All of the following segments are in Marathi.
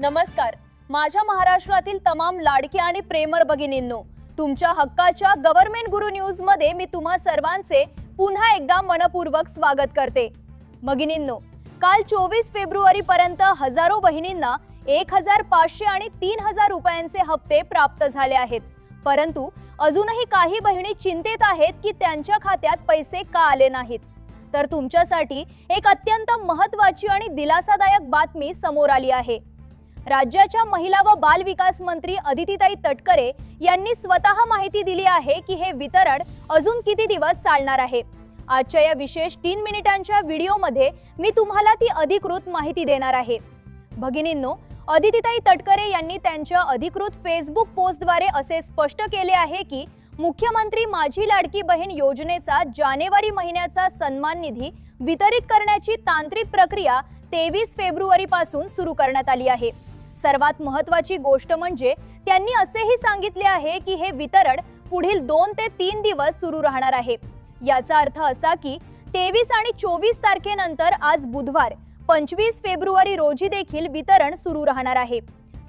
नमस्कार. माझ्या महाराष्ट्रातील तमाम लाडक्या आणि प्रेमळ भगिनींनो, तुमच्या हक्काच्या गव्हर्नमेंट गुरु न्यूज मध्ये मी तुम्हा सर्वांचे पुन्हा एकदा मनपूर्वक स्वागत करते. भगिनींनो, काल 24 फेब्रुवारी पर्यंत हजारो बहिणींना 1500 आणि 3000 रुपयांचे हप्ते प्राप्त झाले आहेत. परंतु अजूनही काही बहिणी चिंतेत आहेत की त्यांच्या खात्यात पैसे का आले नाहीत. तर तुमच्यासाठी एक अत्यंत महत्त्वाची आणि दिलासादायक बातमी समोर आली आहे. राज्याच्या महिला व बाल विकास मंत्री अदितीताई तटकरे यांनी स्वतः माहिती दिली आहे की हे वितरण अजून किती दिवस चालणार आहे. आजच्या या विशेष 3 मिनिटांच्या व्हिडिओमध्ये मी तुम्हाला ती अधिकृत माहिती देणार आहे. भगिनींनो, अदितीताई तटकरे यांनी त्यांच्या अधिकृत फेसबुक पोस्टद्वारे असे स्पष्ट केले आहे की मुख्यमंत्री माझी लाडकी बहीण योजनेचा जानेवारी महिन्याचा सन्मान निधी वितरित करण्याची तांत्रिक प्रक्रिया 23 फेब्रुवारी पासून सुरू करण्यात आली आहे. सर्वात महत्त्वाची गोष्ट म्हणजे त्यांनी असेही सांगितले आहे की हे वितरण पुढील 2 ते 3 दिवस सुरू राहणार आहे. याचा अर्थ असा की 23 आणि 24 तारखेनंतर आज बुधवार 25 फेब्रुवारी रोजी देखील वितरण सुरू राहणार आहे.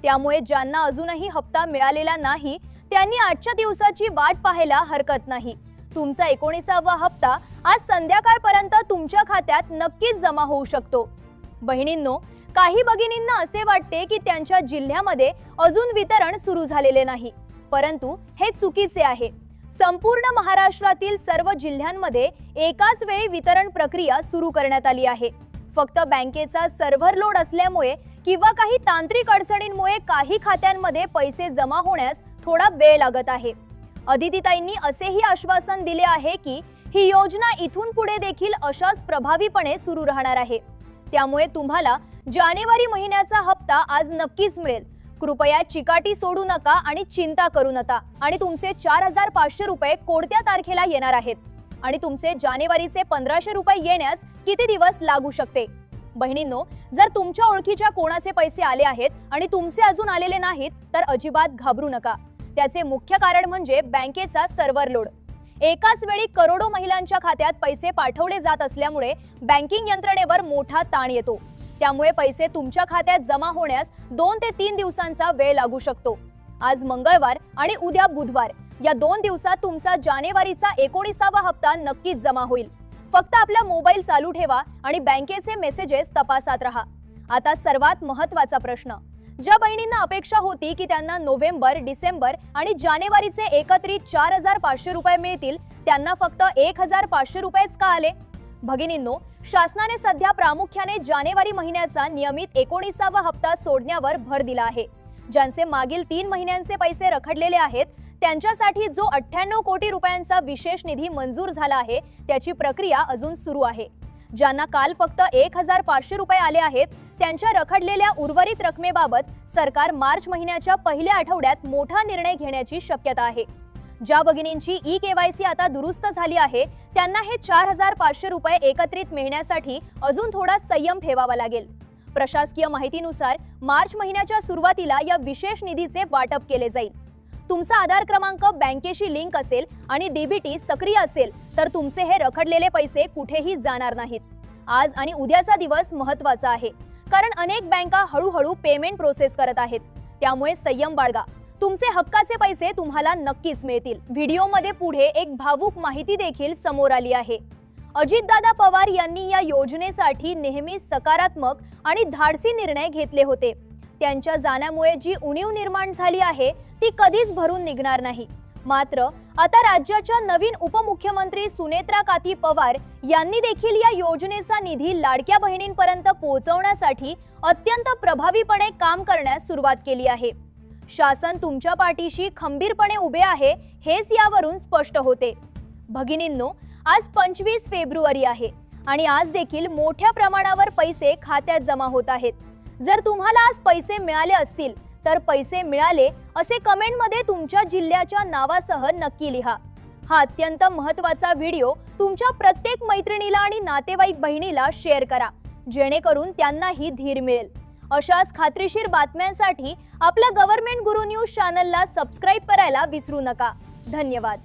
त्यामुळे ज्यांना अजूनही हप्ता मिळालेला नाही त्यांनी आजच्या दिवसाची वाट पाहायला हरकत नाही. तुमचा 19वा हप्ता आज संध्याकाळपर्यंत तुमच्या खात्यात नक्कीच जमा होऊ शकतो. बहिणींनो, काही भगिनींना असे वाटते की त्यांच्या जिल्ह्यामध्ये अजून वितरण सुरू झालेले नाही, परंतु हे चुकीचे आहे. संपूर्ण महाराष्ट्रातील सर्व जिल्ह्यांमध्ये एकाच वेळी वितरण प्रक्रिया सुरू करण्यात आली आहे. फक्त बँकेचा सर्व्हर लोड असल्यामुळे किंवा काही तांत्रिक अडचणींमुळे काही खात्यांमध्ये पैसे जमा होण्यास थोडा वेळ लागत आहे. अदितीताईंनी असेही आश्वासन दिले आहे की ही योजना इथून पुढे देखील अशाच प्रभावीपणे सुरू राहणार आहे. त्यामुळे तुम्हाला जानेवारी महिन्याचा हप्ता आज नक्कीच मिळेल. कृपया चिकाटी सोडू नका आणि चिंता करू नका. आणि तुमचे 4500 रुपये कोणत्या तारखेला येणार आहेत आणि तुमचे जानेवारीचे 1500 रुपये येण्यास किती दिवस लागू शकते. बहिणींनो, जर तुमच्या ओळखीच्या कोणाचे पैसे आले आहेत आणि तुमचे अजून आलेले नाहीत तर अजिबात घाबरू नका. त्याचे मुख्य कारण म्हणजे बँकेचा सर्व्हर लोड. एकाच वेळी करोडो महिलांच्या खात्यात पैसे पाठवले जात असल्यामुळे बँकिंग यंत्रणेवर मोठा ताण येतो. त्यामुळे पैसे तुमच्या खात्यात जमा होण्यास 2 ते 3 दिवसांचा वेळ लागू शकतो. आज मंगळवार आणि उद्या बुधवार या 2 दिवसात तुमचा जानेवारीचा 19वा हप्ता नक्कीच जमा होईल. फक्त आपला मोबाईल चालू ठेवा आणि बँकेचे मेसेजेस तपासत राहा. आता सर्वात महत्त्वाचा प्रश्न. ज्या बहिणींना अपेक्षा होती की त्यांना नोव्हेंबर, डिसेंबर आणि जानेवारीचे एकत्रित 4500 रुपये मिळतील, त्यांना फक्त 1500 रुपयेच का आले? भगिनींनो, शासनाने सध्या प्रामुख्याने जानेवारी महिन्याचा नियमित 19वा हप्ता सोडण्यावर भर दिला आहे. ज्यांचे मागील 3 महिन्यांचे पैसे रखडलेले आहेत त्यांच्यासाठी जो 98 कोटी रुपयांचा विशेष निधी मंजूर झाला आहे त्याची प्रक्रिया अजून सुरू आहे. ज्यांना काल फक्त 1500 रुपये आले आहेत त्यांच्या रखडलेल्या उर्वरित रकमेबाबत सरकार मार्च महिन्याच्या पहिल्या आठवड्यात मोठा निर्णय घेण्याची शक्यता आहे. ज्या भगिनींची ई-केवायसी आता दुरुस्त झाली आहे त्यांना हे 4500 रुपये एकत्रित मिळण्यासाठी अजून थोडा संयम ठेवावा लागेल. प्रशासकीय माहितीनुसार मार्च महिन्याच्या सुरुवातीला या विशेष निधीचे वाटप केले जाईल. तुमचा आधार क्रमांक बँकेशी लिंक असेल आणि डीबीटी सक्रिय असेल तर तुमचे हे रखडलेले पैसे कुठेही जाणार नाहीत. आज आणि उद्याचा दिवस महत्त्वाचा आहे कारण अनेक बँका हळूहळू पेमेंट प्रोसेस करत आहेत. त्यामुळे संयम बाळगा. तुमचे हक्काचे पैसे तुम्हाला नक्कीच मिळतील. व्हिडिओमध्ये पुढे एक भावूक माहिती देखील समोर आली आहे. अजितदादा पवार यांनी या योजनेसाठी नेहमी सकारात्मक आणि धाडसी निर्णय घेतले होते. त्यांच्या जाण्यामुळे जी उणीव निर्माण झाली आहे ती कधीच भरून निघणार नाही. मात्र आता राज्याच्या नवीन उपमुख्यमंत्री सुनेत्रा काठी पवार यांनी देखील या योजनेचा निधी लाडक्या बहिणींपर्यंत पोहोचवण्यासाठी अत्यंत प्रभावीपणे काम करण्यास सुरुवात केली आहे. शासन तुमच्या पाठीशी खंबीरपणे उभे आहे हेच यावरून स्पष्ट होते. भगिनींनो, आज 25 फेब्रुवारी आहे आणि आज देखील मोठ्या प्रमाणावर पैसे खात्यात जमा होत आहेत. जर तुम्हाला आज पैसे मिळाले असतील तर पैसे मिळाले असे कमेंटमध्ये तुमच्या जिल्ह्याच्या नावासह नक्की लिहा. हा अत्यंत महत्त्वाचा व्हिडिओ तुमच्या प्रत्येक मैत्रिणीला आणि नातेवाईक बहिणीला शेअर करा जेणेकरून त्यांनाही धीर मिळेल. अशाच खात्रीशीर बातम्यांसाठी आपल्या गव्हर्नमेंट गुरु न्यूज चॅनलला सबस्क्राइब करायला विसरू नका. धन्यवाद.